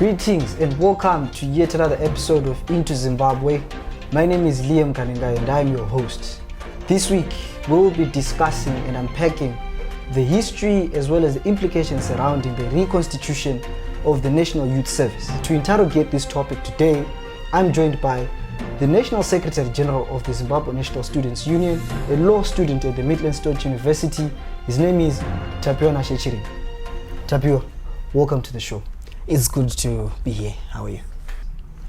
Greetings and welcome to yet another episode of Into Zimbabwe. My name is Liam Kaninga and I'm your host. This week we will be discussing and unpacking the history as well as the implications surrounding the reconstitution of the National Youth Service. To interrogate this topic today, I'm joined by the National Secretary General of the Zimbabwe National Students Union, a law student at the Midland State University. His name is Tapiwanashe Chiriga. Tapiwa, welcome to the show. It's good to be here. How are you?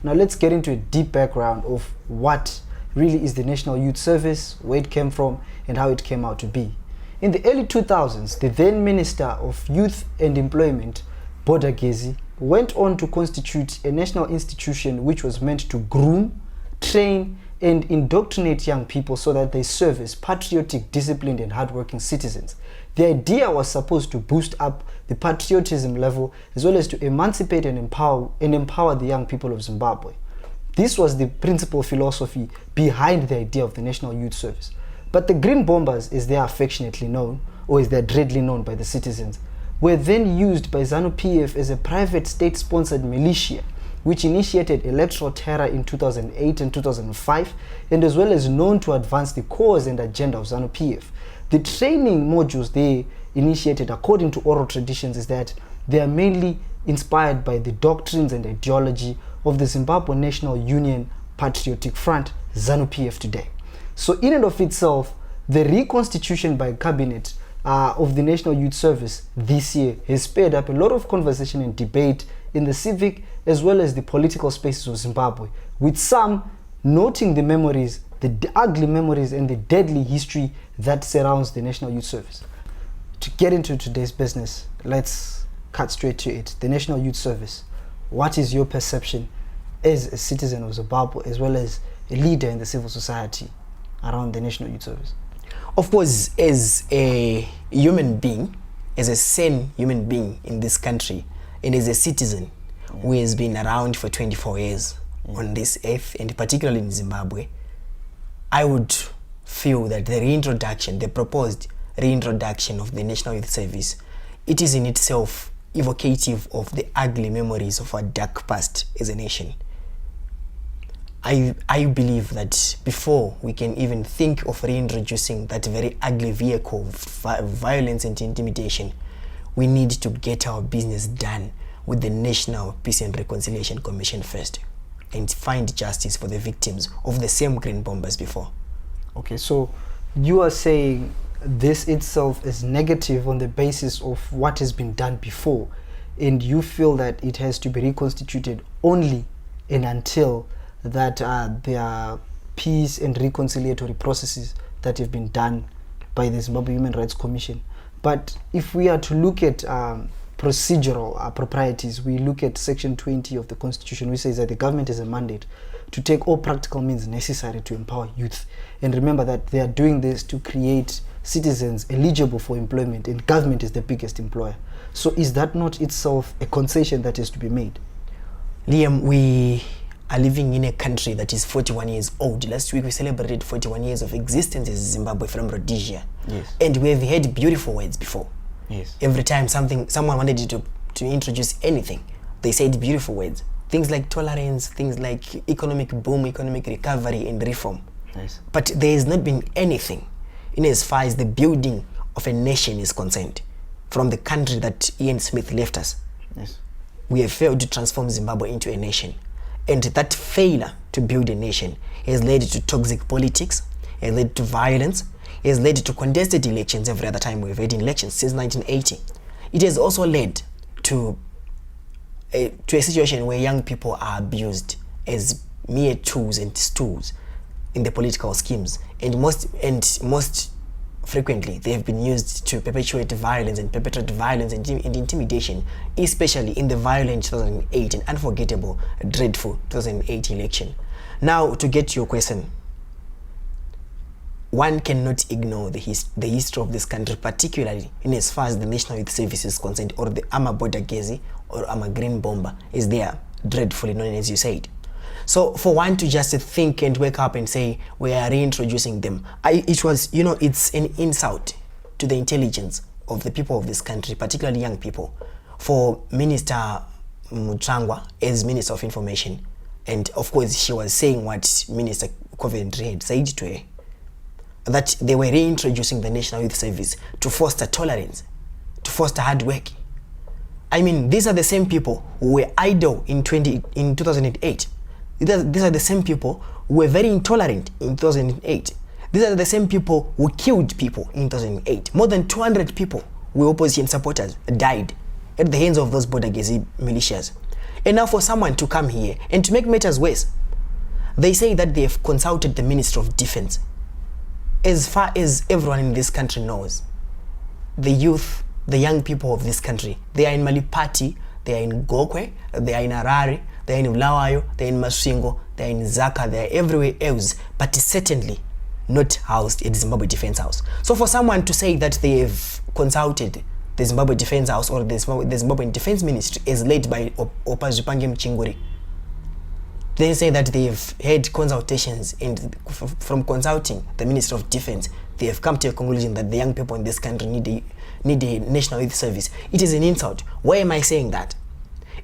Now let's get into a deep background of what really is the National Youth Service, where it came from, and how it came out to be. In the early 2000s, the then Minister of Youth and Employment, Bodagezi, went on to constitute a national institution which was meant to groom, train, and indoctrinate young people so that they serve as patriotic, disciplined, and hardworking citizens. The idea was supposed to boost up the patriotism level as well as to emancipate and empower the young people of Zimbabwe. This was the principal philosophy behind the idea of the National Youth Service. But the Green Bombers, as they are affectionately known, or as they are dreadly known by the citizens, were then used by ZANU-PF as a private state-sponsored militia which initiated electoral terror in 2008 and 2005, and as well as known to advance the cause and agenda of ZANU-PF. The training modules they initiated, according to oral traditions, is that they are mainly inspired by the doctrines and ideology of the Zimbabwe National Union Patriotic Front, ZANU-PF today. So in and of itself, the reconstitution by cabinet of the National Youth Service this year has spurred up a lot of conversation and debate in the civic as well as the political spaces of Zimbabwe, with some noting the memories, the ugly memories and the deadly history that surrounds the National Youth Service. To get into today's business, let's cut straight to it. The National Youth Service. What is your perception as a citizen of Zimbabwe as well as a leader in the civil society around the National Youth Service? Of course, as a human being, as a sane human being in this country, and as a citizen who has been around for 24 years on this earth, and particularly in Zimbabwe, I would feel that the proposed reintroduction of the National Youth Service, it is in itself evocative of the ugly memories of our dark past as a nation. I believe that before we can even think of reintroducing that very ugly vehicle of violence and intimidation, we need to get our business done with the National Peace and Reconciliation Commission first and find justice for the victims of the same Green Bombers before. Okay, so you are saying this itself is negative on the basis of what has been done before, and you feel that it has to be reconstituted only and until that there are peace and reconciliatory processes that have been done by the Zimbabwe Human Rights Commission. But if we are to look at procedural proprieties, we look at Section 20 of the Constitution, which says that the government has a mandate to take all practical means necessary to empower youth. And remember that they are doing this to create citizens eligible for employment, and government is the biggest employer. So is that not itself a concession that has to be made? Liam, we are living in a country that is 41 years old. Last week we celebrated 41 years of existence as Zimbabwe from Rhodesia. Yes. And we have had beautiful words before. Yes. Every time someone wanted to introduce anything, they said beautiful words. Things like tolerance, things like economic boom, economic recovery and reform. Yes. But there has not been anything in as far as the building of a nation is concerned from the country that Ian Smith left us. Yes. We have failed to transform Zimbabwe into a nation. And that failure to build a nation has led to toxic politics, has led to violence, has led to contested elections every other time we've had elections since 1980. It has also led to a situation where young people are abused as mere tools and stools in the political schemes. And most frequently, they have been used to perpetuate violence and perpetrate violence and intimidation, especially in the violent 2008 and unforgettable, dreadful 2008 election. Now, to get to your question, one cannot ignore the history of this country, particularly in as far as the National Youth Service is concerned, or the Bodagezi or Green Bomber, as they are dreadfully known, as you said. So for one to just think and wake up and say we are reintroducing them, it's an insult to the intelligence of the people of this country, particularly young people, for Minister Mutrangwa as Minister of Information, and of course she was saying what Minister Coventry had said to her, that they were reintroducing the National Youth Service to foster tolerance, to foster hard work. I mean, these are the same people who were idle in 2008. These are the same people who were very intolerant in 2008. These are the same people who killed people in 2008. More than 200 people who were opposition supporters died at the hands of those Bodagezi militias. And now for someone to come here and to make matters worse, they say that they have consulted the Minister of Defense. As far as everyone in this country knows, the youth, the young people of this country, they are in Malipati, they are in Gokwe, they are in Harare, they are in Ulawayo, they are in Masvingo, they are in Zaka, they are everywhere else, but certainly not housed at the Zimbabwe Defense House. So for someone to say that they have consulted the Zimbabwe Defense House or the Zimbabwean Defense Ministry as led by Opazupange Mchinguri, they say that they have had consultations, and from consulting the Minister of Defense, they have come to a conclusion that the young people in this country need a National Youth Service. It is an insult. Why am I saying that?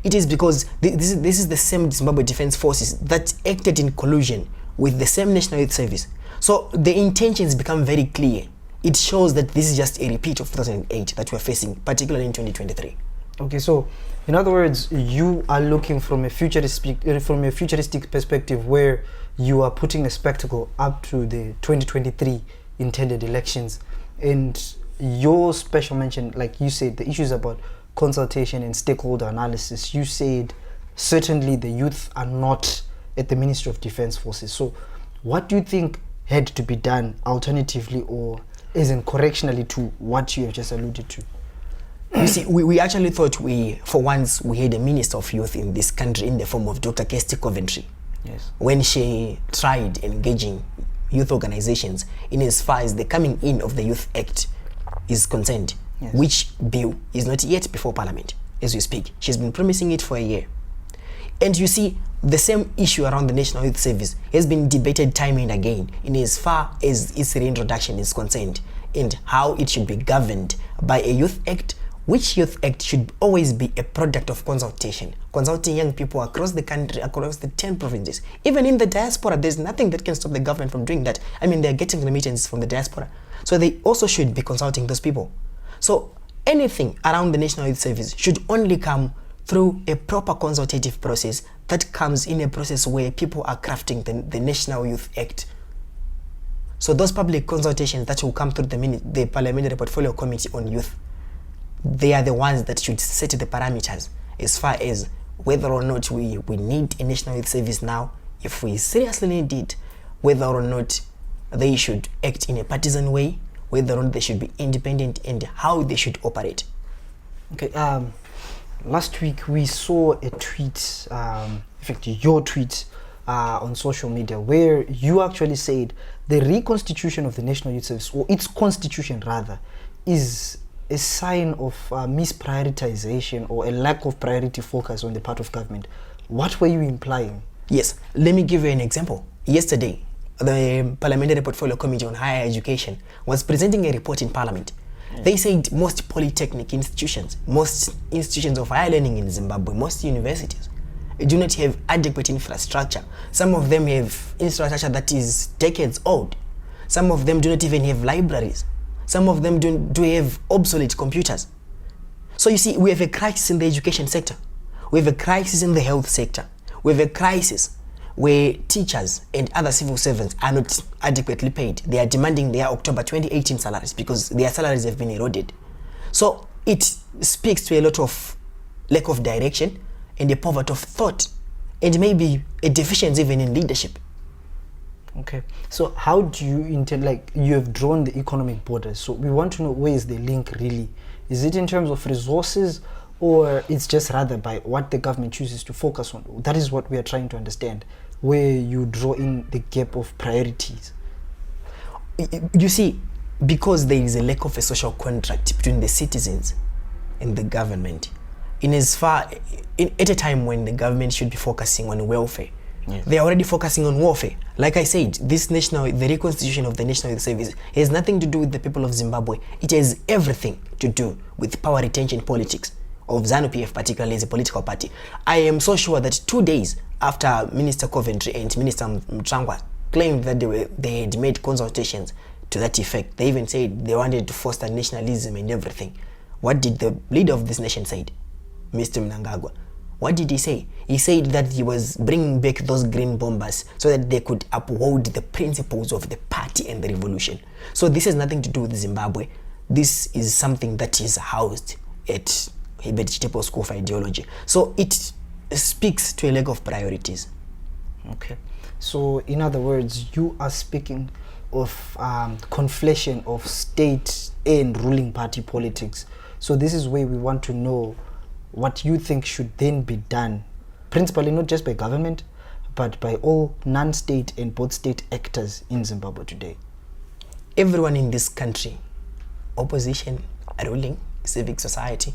It is because this is the same Zimbabwe Defense Forces that acted in collusion with the same National Youth Service. So the intentions become very clear. It shows that this is just a repeat of 2008 that we're facing, particularly in 2023. Okay, so in other words, you are looking from a futuristic perspective, where you are putting a spectacle up to the 2023 intended elections, and your special mention, like you said, the issues about consultation and stakeholder analysis. You said certainly the youth are not at the Ministry of Defense Forces. So what do you think had to be done alternatively, or isn't correctionally, to what you have just alluded to? You see, we actually thought for once we had a Minister of Youth in this country in the form of Dr. Kirsty Coventry. Yes. When she tried engaging youth organizations in as far as the coming in of the Youth Act is concerned, yes, which bill is not yet before Parliament as we speak. She's been promising it for a year. And you see, the same issue around the National Youth Service has been debated time and again in as far as its reintroduction is concerned, and how it should be governed by a Youth Act, which Youth Act should always be a product of consultation, consulting young people across the country, across the 10 provinces. Even in the diaspora, there's nothing that can stop the government from doing that. I mean, they're getting remittances from the diaspora. So they also should be consulting those people. So anything around the National Youth Service should only come through a proper consultative process that comes in a process where people are crafting the National Youth Act. So those public consultations that will come through the Parliamentary Portfolio Committee on Youth, they are the ones that should set the parameters as far as whether or not we need a National Youth Service now, if we seriously need it, whether or not they should act in a partisan way, whether or not they should be independent, and how they should operate. Okay, last week we saw a tweet, in fact your tweet on social media, where you actually said the reconstitution of the National Youth Service, or its constitution rather, is a sign of misprioritization or a lack of priority focus on the part of government. What were you implying? Yes, let me give you an example. Yesterday, the Parliamentary Portfolio Committee on Higher Education was presenting a report in Parliament. Yeah. They said most polytechnic institutions, most institutions of higher learning in Zimbabwe, most universities do not have adequate infrastructure. Some of them have infrastructure that is decades old. Some of them do not even have libraries. Some of them do have obsolete computers. So you see, we have a crisis in the education sector. We have a crisis in the health sector. We have a crisis where teachers and other civil servants are not adequately paid. They are demanding their October 2018 salaries because their salaries have been eroded. So it speaks to a lot of lack of direction and a poverty of thought, and maybe a deficiency even in leadership. Okay, so how do you intend, like you have drawn the economic borders, so we want to know where is the link really? Is it in terms of resources, or it's just rather by what the government chooses to focus on? That is what we are trying to understand, where you draw in the gap of priorities. You see, because there is a lack of a social contract between the citizens and the government, at a time when the government should be focusing on welfare, yes, they are already focusing on warfare. Like I said, the reconstitution of the National Youth Service has nothing to do with the people of Zimbabwe. It has everything to do with power retention politics of ZANU-PF particularly as a political party. I am so sure that 2 days after Minister Coventry and Minister Mtrangwa claimed that they had made consultations to that effect, they even said they wanted to foster nationalism and everything. What did the leader of this nation say? Mr. Mnangagwa. What did he say? He said that he was bringing back those green bombers so that they could uphold the principles of the party and the revolution. So this has nothing to do with Zimbabwe. This is something that is housed at Herbert Chitepo School of Ideology. So it speaks to a lack of priorities. Okay. So in other words, you are speaking of conflation of state and ruling party politics. So this is where we want to know what you think should then be done, principally not just by government, but by all non-state and both state actors in Zimbabwe today. Everyone in this country, opposition, ruling, civic society,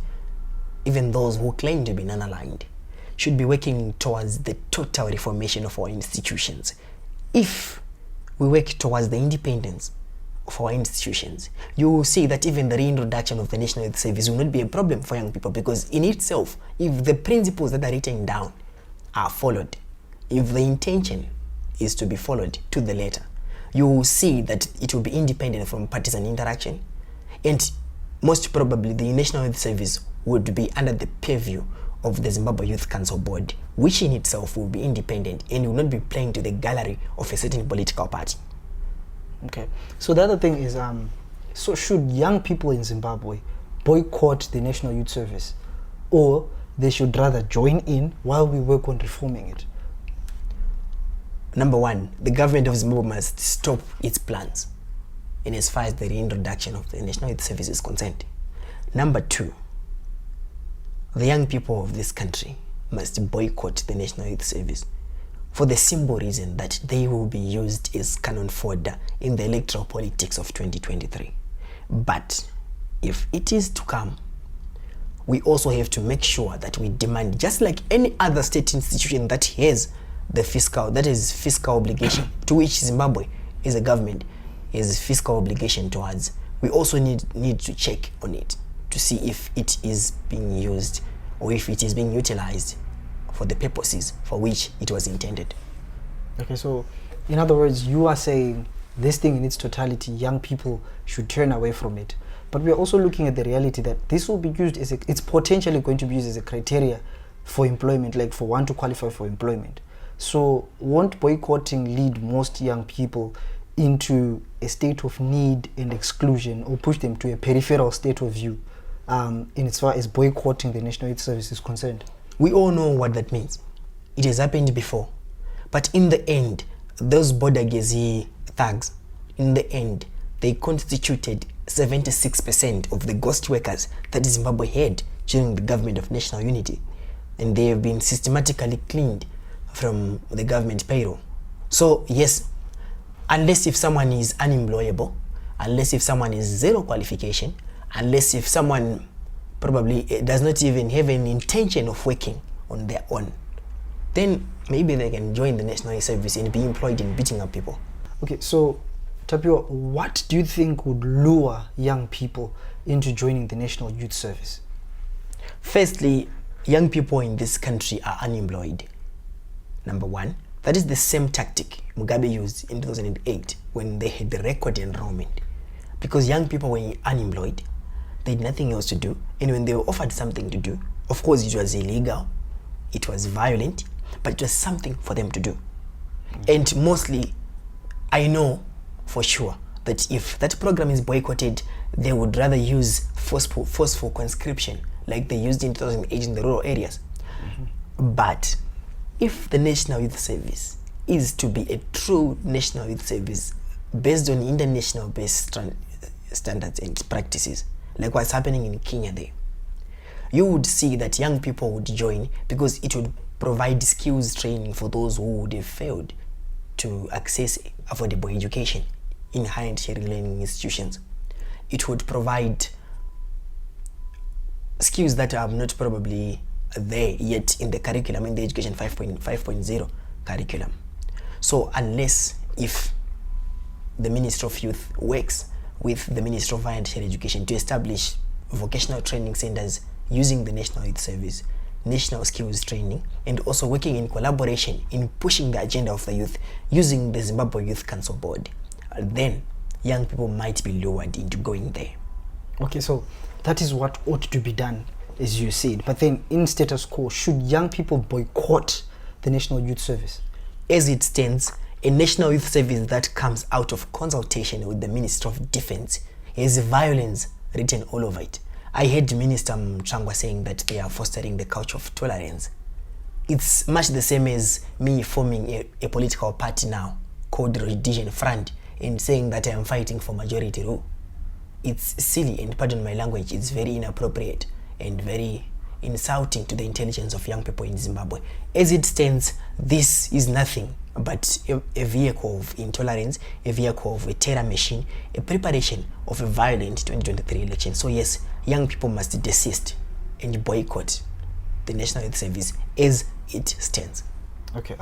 even those who claim to be non-aligned, should be working towards the total reformation of our institutions. If we work towards the independence of our institutions, you will see that even the reintroduction of the National Youth Service will not be a problem for young people, because in itself, if the principles that are written down are followed, if the intention is to be followed to the letter, you will see that it will be independent from partisan interaction, and most probably the National Youth Service would be under the purview of the Zimbabwe Youth Council Board, which in itself will be independent and will not be playing to the gallery of a certain political party. Okay. So the other thing is, so should young people in Zimbabwe boycott the National Youth Service, or they should rather join in while we work on reforming it? Number one, the government of Zimbabwe must stop its plans in as far as the reintroduction of the National Youth Service is concerned. Number two, the young people of this country must boycott the National Youth Service for the simple reason that they will be used as cannon fodder in the electoral politics of 2023. But if it is to come, we also have to make sure that we demand, just like any other state institution that has the fiscal obligation to which Zimbabwe as a government has fiscal obligation towards, we also need to check on it to see if it is being used or if it is being utilized for the purposes for which it was intended. Okay, so in other words, you are saying this thing in its totality, young people should turn away from it. But we are also looking at the reality that this will be used as it's potentially going to be used as a criteria for employment, like for one to qualify for employment. So won't boycotting lead most young people into a state of need and exclusion, or push them to a peripheral state of view in as far as boycotting the National Youth Service is concerned? We all know what that means. It has happened before. But in the end, those border Gezi thugs, in the end, they constituted 76% of the ghost workers that Zimbabwe had during the government of national unity. And they have been systematically cleaned from the government payroll. So yes, unless if someone is unemployable, unless if someone is zero qualification, unless if someone probably does not even have an intention of working on their own, then maybe they can join the National Youth Service and be employed in beating up people. Okay, so Tapiwa, what do you think would lure young people into joining the National Youth Service? Firstly, young people in this country are unemployed. Number one, that is the same tactic Mugabe used in 2008 when they had the record enrollment. Because young people were unemployed, they had nothing else to do, and when they were offered something to do, of course it was illegal, it was violent, but it was something for them to do. And mostly, I know for sure that if that program is boycotted, they would rather use forceful conscription like they used in 2008 in the rural areas. But if the National Youth Service is to be a true National Youth Service based on international based standards and practices, like what's happening in Kenya there, you would see that young people would join because it would provide skills training for those who would have failed to access affordable education in high and sharing learning institutions. It would provide skills that are not probably there yet in the curriculum, in the Education 5.0 curriculum. So unless if the Ministry of Youth works with the Ministry of Higher and Higher Education to establish vocational training centers using the National Youth Service, national skills training, and also working in collaboration in pushing the agenda of the youth using the Zimbabwe Youth Council Board, then young people might be lured into going there. Okay, so that is what ought to be done, as you said. But then in status quo, should young people boycott the National Youth Service? As it stands, a National Youth Service that comes out of consultation with the Minister of Defense has violence written all over it. I heard Minister Mchangwa saying that they are fostering the culture of tolerance. It's much the same as me forming a political party now called Rhodesia Front and saying that I am fighting for majority rule. It's silly, and pardon my language, it's very inappropriate and very insulting to the intelligence of young people in Zimbabwe. As it stands, this is nothing but a vehicle of intolerance, a vehicle of a terror machine, a preparation of a violent 2023 election. So yes, young people must desist and boycott the National Youth Service as it stands. Okay.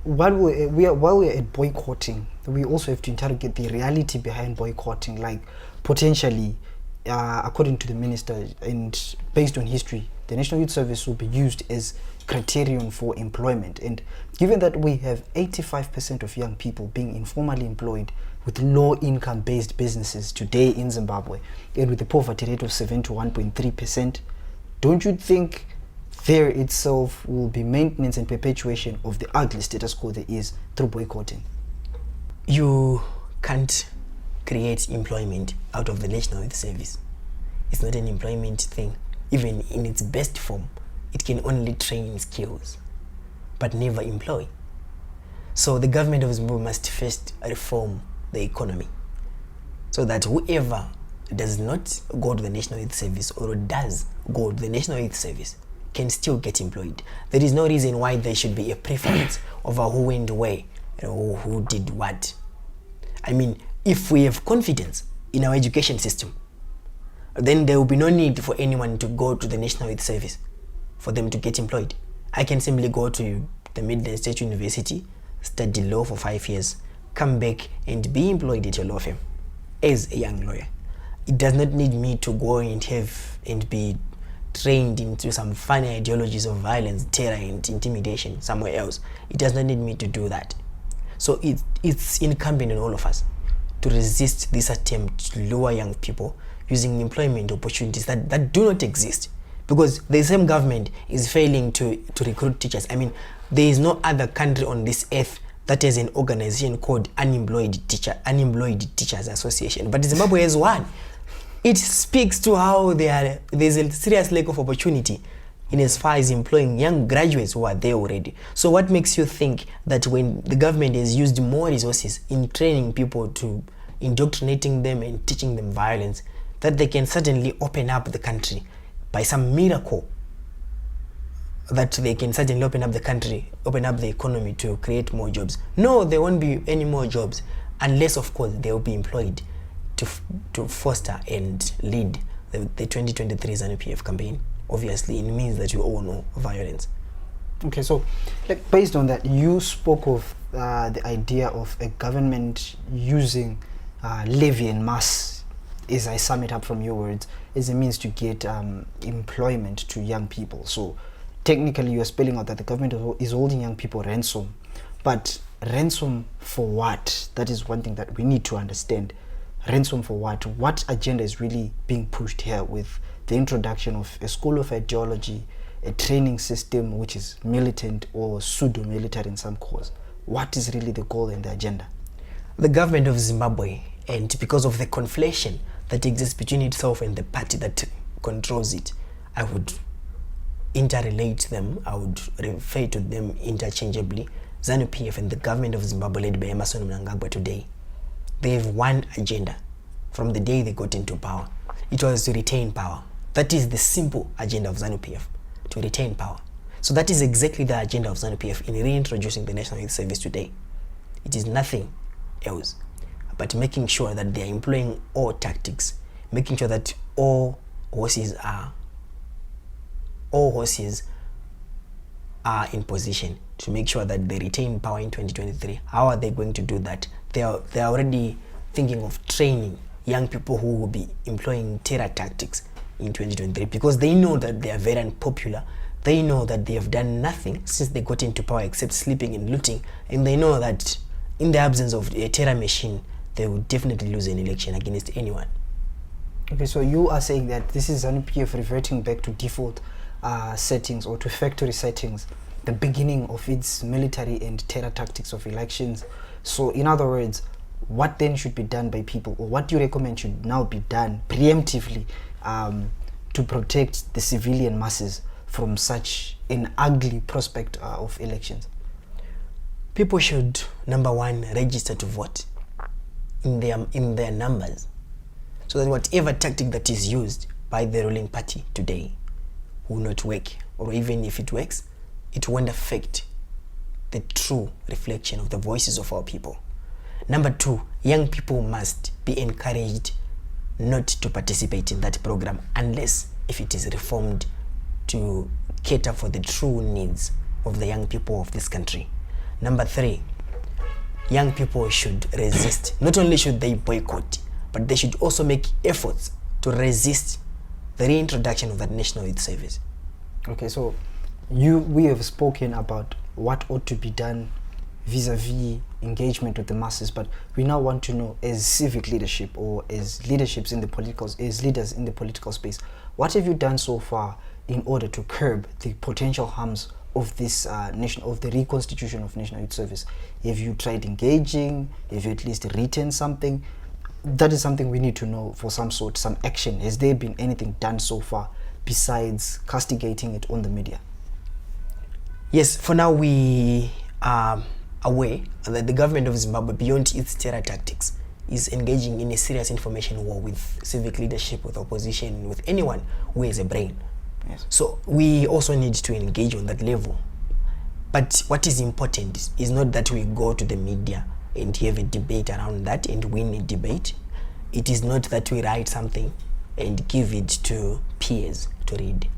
While we're at boycotting, we also have to interrogate the reality behind boycotting. Like, potentially, according to the minister and based on history, the National Youth Service will be used as criterion for employment. And given that we have 85% of young people being informally employed with low income based businesses today in Zimbabwe, and with the poverty rate of 71.3%, don't you think there itself will be maintenance and perpetuation of the ugly status quo there is through boycotting? You can't create employment out of the National Youth Service. It's not an employment thing. Even in its best form, it can only train skills, but never employ. So the government of Zimbabwe must first reform the economy so that whoever does not go to the National Youth Service or does go to the National Youth Service can still get employed. There is no reason why there should be a preference over who went where or who did what. I mean, if we have confidence in our education system, then there will be no need for anyone to go to the National Youth Service for them to get employed. I can simply go to the Midland State University, study law for 5 years, come back and be employed at a law firm as a young lawyer. It does not need me to go and be trained into some funny ideologies of violence, terror, and intimidation somewhere else. It does not need me to do that. So it's incumbent on all of us to resist this attempt to lure young people using employment opportunities that do not exist, because the same government is failing to recruit teachers. I mean, there is no other country on this earth that has an organization called Unemployed Teachers Association, but Zimbabwe has one. It speaks to how there's a serious lack of opportunity in as far as employing young graduates who are there already. So what makes you think that when the government has used more resources in training people, to indoctrinating them and teaching them violence, that they can suddenly open up the country by some miracle, that they can suddenly open up the country, open up the economy to create more jobs? No, there won't be any more jobs unless, of course, they will be employed to foster and lead the 2023 ZANU-PF campaign. Obviously, it means that you all know violence. Okay, so like based on that, you spoke of the idea of a government using levy en masse, as I sum it up from your words, as a means to get employment to young people. So technically, you are spelling out that the government is holding young people ransom, but ransom for what? That is one thing that we need to understand. Ransom for what? What agenda is really being pushed here with the introduction of a school of ideology, a training system which is militant or pseudo-military in some cause? What is really the goal and the agenda? The government of Zimbabwe, and because of the conflation that exists between itself and the party that controls it, I would interrelate them, I would refer to them interchangeably. ZANU-PF and the government of Zimbabwe led by Emmerson Mnangagwa today, they have one agenda from the day they got into power. It was to retain power. That is the simple agenda of ZANU-PF, to retain power. So that is exactly the agenda of ZANU-PF in reintroducing the National Youth Service today. It is nothing else but making sure that they are employing all tactics, making sure that all horses are in position to make sure that they retain power in 2023. How are they going to do that? They are already thinking of training young people who will be employing terror tactics in 2023 because they know that they are very unpopular. They know that they have done nothing since they got into power except sleeping and looting, and they know that in the absence of a terror machine, they will definitely lose an election against anyone. Okay, so you are saying that this is ZANU-PF reverting back to default settings or to factory settings, the beginning of its military and terror tactics of elections. So in other words, what then should be done by people, or what do you recommend should now be done preemptively to protect the civilian masses from such an ugly prospect of elections? People should, number one, register to vote in their numbers, so that whatever tactic that is used by the ruling party today will not work, or even if it works, it won't affect the true reflection of the voices of our people. Number two, young people must be encouraged not to participate in that program unless if it is reformed to cater for the true needs of the young people of this country. Number three, young people should resist. Not only should they boycott, but they should also make efforts to resist the reintroduction of that National Youth Service. Okay, so we have spoken about what ought to be done vis-a-vis engagement with the masses, but we now want to know, as civic leadership or as leaders in the political space, what have you done so far in order to curb the potential harms of this of the reconstitution of National Youth Service? Have you tried engaging? Have you at least written something? That is something we need to know for some action. Has there been anything done so far besides castigating it on the media? Yes, for now we are aware that the government of Zimbabwe, beyond its terror tactics, is engaging in a serious information war with civic leadership, with opposition, with anyone who has a brain. Yes. So we also need to engage on that level. But what is important is not that we go to the media and have a debate around that and win a debate. It is not that we write something and give it to peers to read.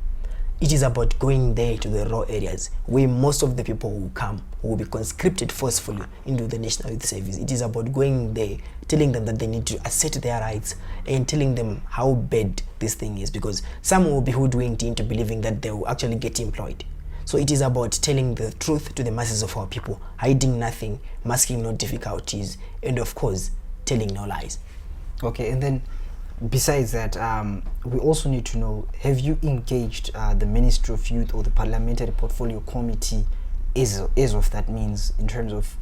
It is about going there to the raw areas where most of the people will come, who will be conscripted forcefully into the National Youth Service. It is about going there, telling them that they need to assert their rights and telling them how bad this thing is, because some will be hoodwinked into believing that they will actually get employed. So it is about telling the truth to the masses of our people, hiding nothing, masking no difficulties, and of course, telling no lies. Okay, and then besides that, we also need to know, have you engaged the Ministry of Youth or the Parliamentary Portfolio Committee as of that means in terms of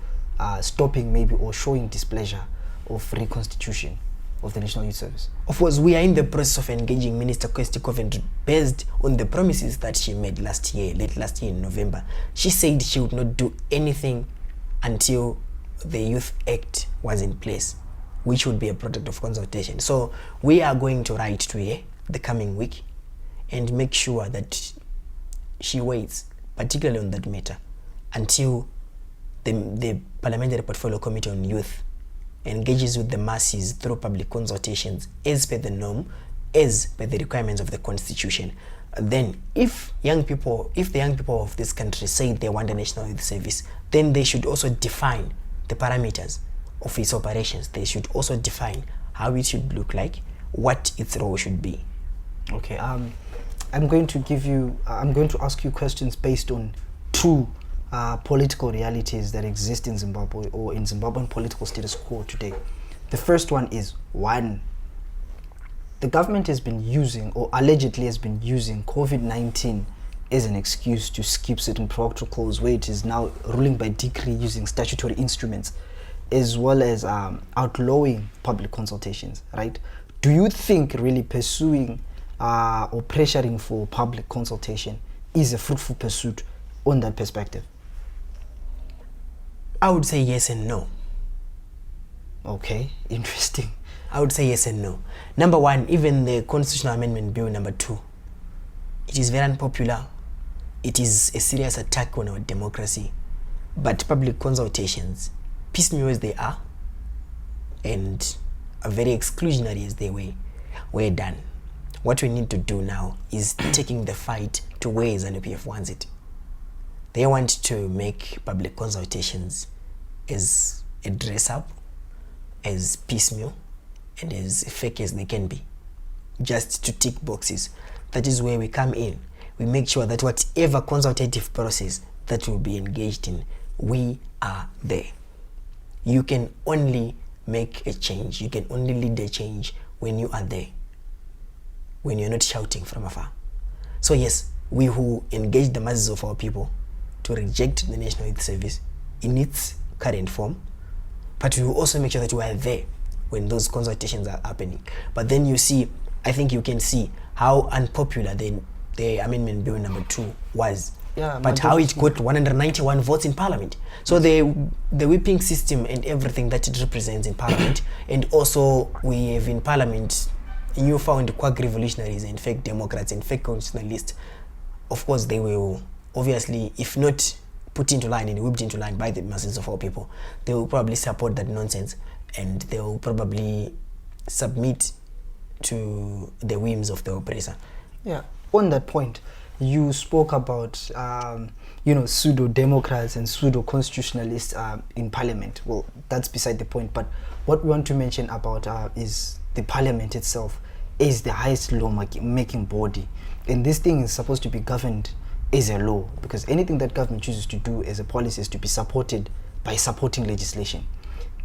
stopping maybe or showing displeasure of reconstitution of the National Youth Service? Of course, we are in the process of engaging Minister Kwesti Coventry based on the promises that she made late last year in November. She said she would not do anything until the Youth Act was in place, which would be a product of consultation. So we are going to write to her the coming week and make sure that she waits, particularly on that matter, until the Parliamentary Portfolio Committee on Youth engages with the masses through public consultations as per the norm, as per the requirements of the Constitution. Then if the young people of this country say they want a National Youth Service, then they should also define the parameters of its operations. They should also define how it should look like, what its role should be. Okay, I'm going to ask you questions based on two political realities that exist in Zimbabwe, or in Zimbabwean political status quo today. The first one is, one, the government has been using, or allegedly has been using, COVID-19 as an excuse to skip certain protocols, where it is now ruling by decree using statutory instruments, as well as outlawing public consultations, right? Do you think really pursuing or pressuring for public consultation is a fruitful pursuit on that perspective? I would say yes and no. Okay, interesting. I would say yes and no. Number one, even the Constitutional Amendment Bill number 2, it is very unpopular. It is a serious attack on our democracy. But public consultations, piecemeal as they are, and are very exclusionary as they were done. What we need to do now is taking the fight to where ZANU-PF wants it. They want to make public consultations as a dress-up, as piecemeal, and as fake as they can be. just to tick boxes. That is where we come in. We make sure that whatever consultative process that we'll be engaged in, we are there. You can only make a change, you can only lead a change when you are there, when you're not shouting from afar. So yes, we who engage the masses of our people to reject the National Youth Service in its current form, but we will also make sure that we are there when those consultations are happening. But then you see, I think you can see how unpopular the Amendment Bill number 2 was. Yeah, but how it got 191 votes in Parliament. So the whipping system and everything that it represents in Parliament, and also we have in Parliament newfound quack revolutionaries and fake Democrats and fake constitutionalists. Of course, they will obviously, if not put into line and whipped into line by the masses of our people, they will probably support that nonsense, and they will probably submit to the whims of the oppressor. Yeah, on that point, you spoke about pseudo-democrats and pseudo-constitutionalists in Parliament. Well, that's beside the point, but what we want to mention about is the Parliament itself is the highest law-making body, and this thing is supposed to be governed as a law, because anything that government chooses to do as a policy is to be supported by supporting legislation.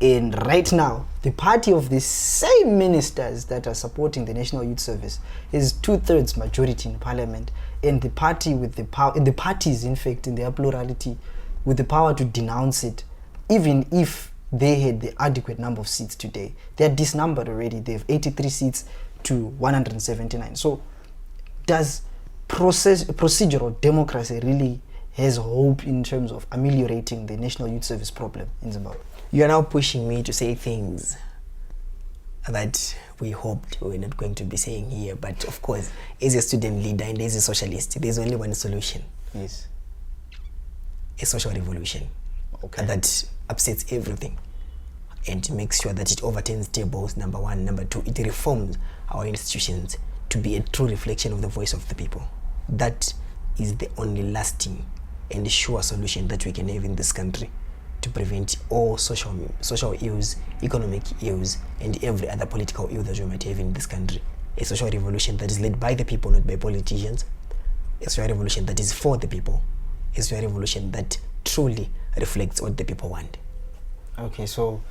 And right now, the party of the same ministers that are supporting the National Youth Service is 2/3 majority in Parliament, and the party with the power, and the parties, in fact, in their plurality, with the power to denounce it, even if they had the adequate number of seats today. They are disnumbered already. They have 83 seats to 179. So, does procedural democracy really has hope in terms of ameliorating the National Youth Service problem in Zimbabwe? You are now pushing me to say things that we hoped we were not going to be saying here. But of course, as a student leader and as a socialist, there's only one solution. Yes. A social revolution. Okay. That upsets everything and makes sure that it overturns tables, number one. Number two, it reforms our institutions to be a true reflection of the voice of the people. That is the only lasting and sure solution that we can have in this country to prevent all social ills, economic ills, and every other political ill that we might have in this country. A social revolution that is led by the people, not by politicians. A social revolution that is for the people. A social revolution that truly reflects what the people want. Okay, so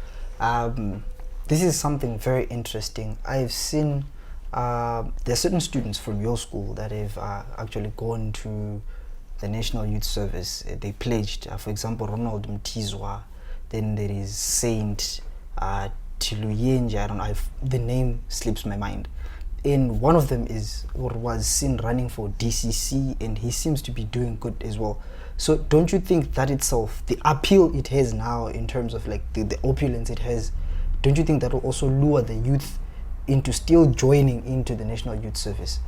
this is something very interesting. I've seen there are certain students from your school that have actually gone to the National Youth Service. They pledged, for example, Ronald Mtizwa. Then there is Saint Tiluyenje. I don't know, the name slips my mind. And one of them was seen running for DCC, and he seems to be doing good as well. So don't you think that itself, the appeal it has now in terms of like the opulence it has, don't you think that will also lure the youth into still joining into the National Youth Service?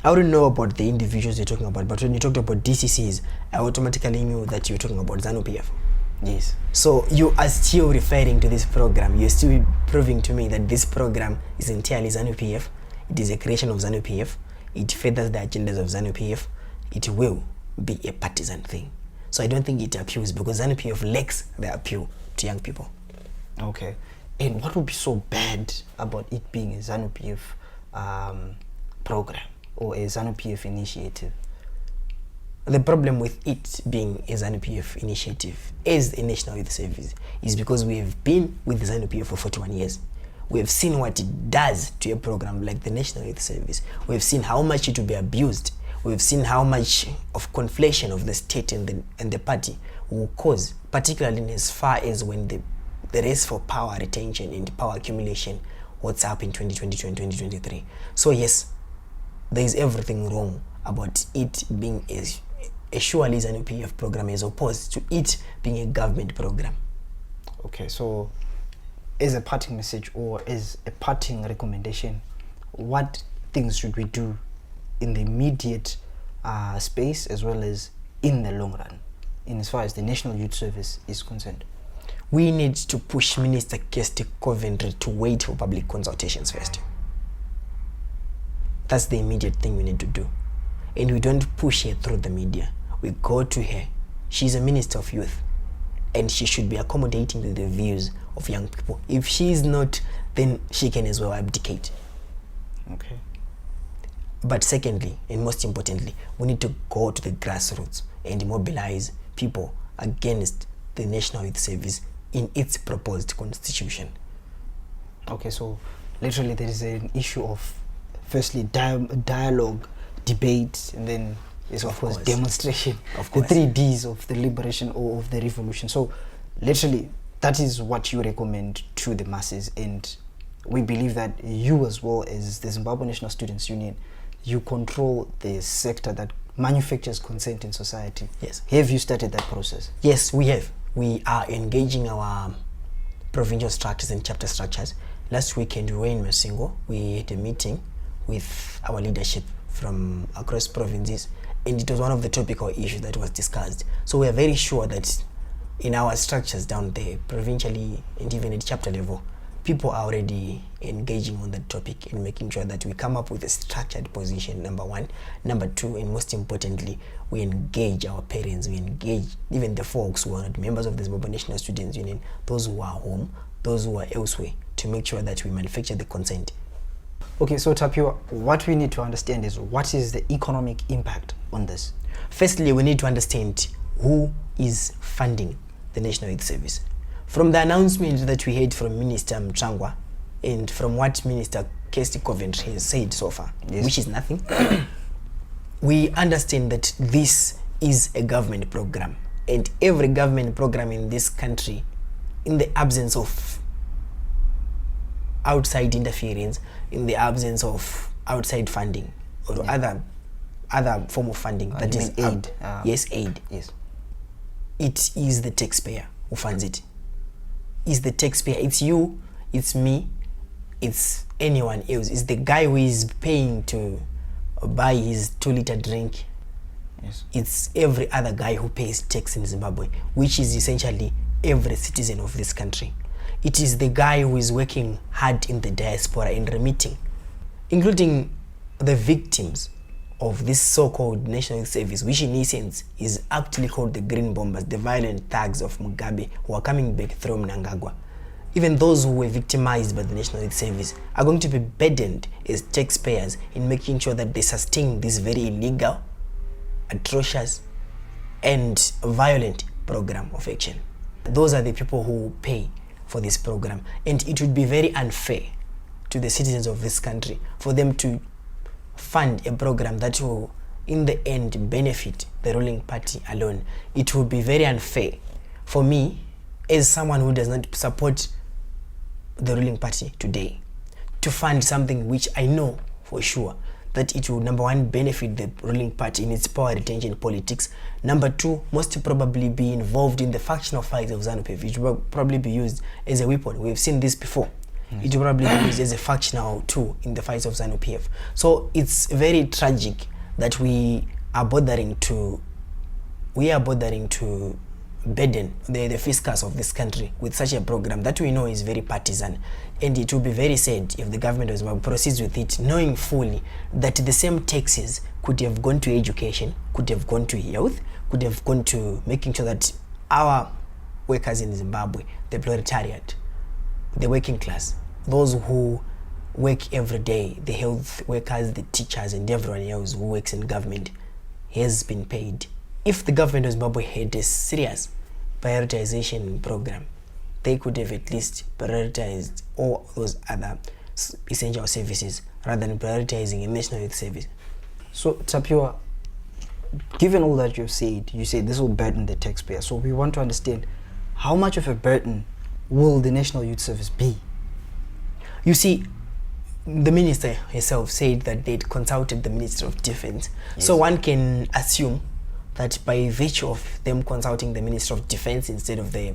I wouldn't know about the individuals you're talking about, but when you talked about DCCs, I automatically knew that you were talking about ZANU-PF. Yes. So you are still referring to this program. You're still proving to me that this program is entirely ZANU-PF. It is a creation of ZANU-PF. It furthers the agendas of ZANU-PF. It will be a partisan thing. So I don't think it appeals, because ZANU-PF lacks the appeal to young people. Okay. And what would be so bad about it being a ZANU-PF program or a ZANU-PF initiative? The problem with it being a ZANU-PF initiative as a National Youth Service is because we have been with the ZANU-PF for 41 years. We have seen what it does to a program like the National Youth Service. We have seen how much it will be abused. We have seen how much of conflation of the state and the party will cause, particularly as far as when the race for power retention and power accumulation, what's up in 2022 and 2023. So yes, there is everything wrong about it being a surely ZANU-PF program as opposed to it being a government program. Okay, so as a parting message or as a parting recommendation, what things should we do in the immediate space as well as in the long run, in as far as the National Youth Service is concerned? We need to push Minister Kirsty Coventry to wait for public consultations first. That's the immediate thing we need to do. And we don't push her through the media. We go to her. She's a Minister of Youth, and she should be accommodating to the views of young people. If she is not, then she can as well abdicate. Okay. But secondly, and most importantly, we need to go to the grassroots and mobilize people against the National Youth Service in its proposed constitution. Okay, so literally there is an issue of firstly dialogue, debate, and then is of course demonstration. Of course. The 3 Ds of the liberation or of the revolution. So literally that is what you recommend to the masses, and we believe that you, as well as the Zimbabwe National Students Union, you control the sector that manufactures consent in society. Yes. Have you started that process? Yes, we have. We are engaging our provincial structures and chapter structures. Last weekend we were in Masingo. We had a meeting with our leadership from across provinces, and it was one of the topical issues that was discussed. So we are very sure that in our structures down there, provincially and even at chapter level, people are already engaging on that topic and making sure that we come up with a structured position, number one. Number two, and most importantly, we engage our parents, we engage even the folks who are not members of the Zimbabwe National Students Union, those who are home, those who are elsewhere, to make sure that we manufacture the consent. Okay, so Tapiwa, what we need to understand is what is the economic impact on this? Firstly, we need to understand who is funding the National Youth Service. From the announcement that we heard from Minister Mchangwa and from what Minister Kirsty Coventry has said so far, yes, which is nothing, we understand that this is a government program, and every government program in this country, in the absence of outside interference, in the absence of outside funding or other form of funding, that is aid. Yes, aid. Yes. It is the taxpayer who funds it. It's the taxpayer. It's you, it's me, it's anyone else. It's the guy who is paying to buy his 2-liter drink. Yes. It's every other guy who pays tax in Zimbabwe, which is essentially every citizen of this country. It is the guy who is working hard in the diaspora and remitting, including the victims of this so-called National Youth Service, which in essence is actually called the Green Bombers, the violent thugs of Mugabe who are coming back through Mnangagwa. Even those who were victimized by the National Youth Service are going to be burdened as taxpayers in making sure that they sustain this very illegal, atrocious, and violent program of action. Those are the people who pay for this program, and it would be very unfair to the citizens of this country for them to fund a program that will in the end benefit the ruling party alone. It would be very unfair for me as someone who does not support the ruling party today to fund something which I know for sure that it will, number one, benefit the ruling party in its power retention politics. Number two, most probably be involved in the factional fight of ZANU-PF, which will probably be used as a weapon. We've seen this before. It will probably be used as a factional tool in the fight of ZANU-PF. So it's very tragic that we are bothering to burden the fiscus of this country with such a program that we know is very partisan. And it will be very sad if the government of Zimbabwe proceeds with it, knowing fully that the same taxes could have gone to education, could have gone to health, could have gone to making sure that our workers in Zimbabwe, the proletariat, the working class, those who work every day, the health workers, the teachers, and everyone else who works in government has been paid. If the government of Zimbabwe had a serious prioritization program, they could have at least prioritized all those other essential services rather than prioritizing a National Youth Service. So Tapiwa, given all that you've said, you say this will burden the taxpayer. So we want to understand how much of a burden will the National Youth Service be? You see, the minister herself said that they'd consulted the Minister of Defense. Yes. So one can assume that by virtue of them consulting the Minister of Defense instead of the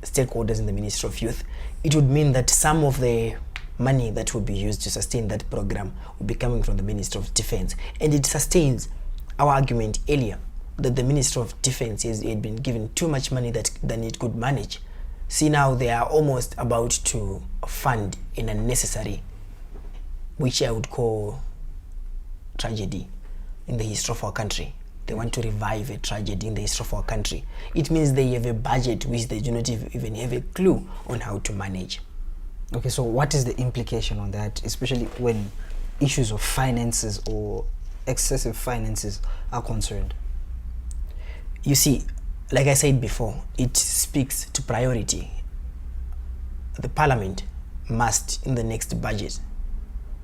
stakeholders in the Ministry of Youth, it would mean that some of the money that will be used to sustain that program will be coming from the Minister of Defense. And it sustains our argument earlier that the Minister of Defense had been given too much money than it could manage. See, now they are almost about to fund an unnecessary, which I would call tragedy in the history of our country. They want to revive a tragedy in the history of our country. It means they have a budget which they do not even have a clue on how to manage. Okay, so what is the implication on that, especially when issues of finances or excessive finances are concerned? You see, like I said before, it speaks to priority. The parliament must, in the next budget,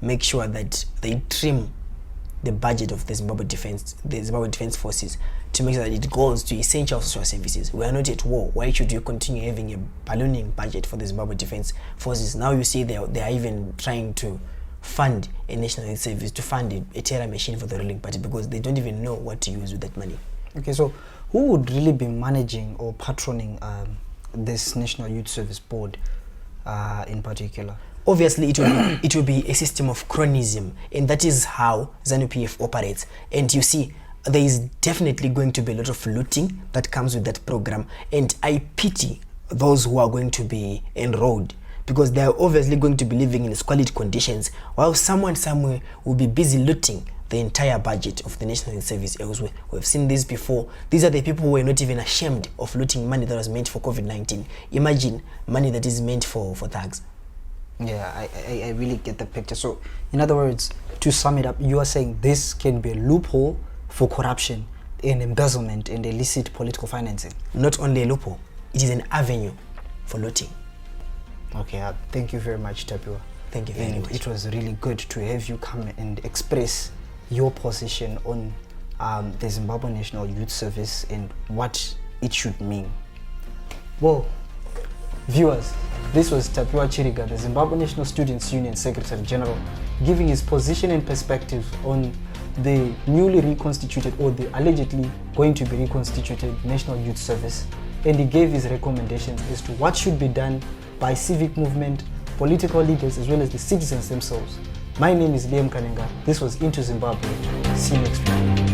make sure that they trim the budget of the Zimbabwe Defense Forces to make sure that it goes to essential social services. We are not at war. Why should you continue having a ballooning budget for the Zimbabwe Defense Forces? Now you see they are even trying to fund a national youth service, to fund a terror machine for the ruling party, because they don't even know what to use with that money. Okay, so who would really be managing or patroning this National Youth Service Board in particular? Obviously, it will be a system of cronism, and that is how ZANU-PF operates. And you see, there is definitely going to be a lot of looting that comes with that program, and I pity those who are going to be enrolled, because they are obviously going to be living in squalid conditions, while someone somewhere will be busy looting the entire budget of the National Youth Service elsewhere. We've seen this before. These are the people who were not even ashamed of looting money that was meant for COVID-19. Imagine money that is meant for thugs. Yeah, I really get the picture. So, in other words, to sum it up, you are saying this can be a loophole for corruption and embezzlement and illicit political financing. Not only a loophole, it is an avenue for looting. Okay, thank you very much, Tapiwa. Thank you very much. It was really good to have you come and express your position on the Zimbabwe National Youth Service and what it should mean. Well, viewers, this was Tapiwanashe Chiriga, the Zimbabwe National Students Union Secretary General, giving his position and perspective on the newly reconstituted, or the allegedly going to be reconstituted, National Youth Service, and he gave his recommendations as to what should be done by civic movement, political leaders, as well as the citizens themselves. My name is Liam Kanenga. This was Into Zimbabwe. See you next week.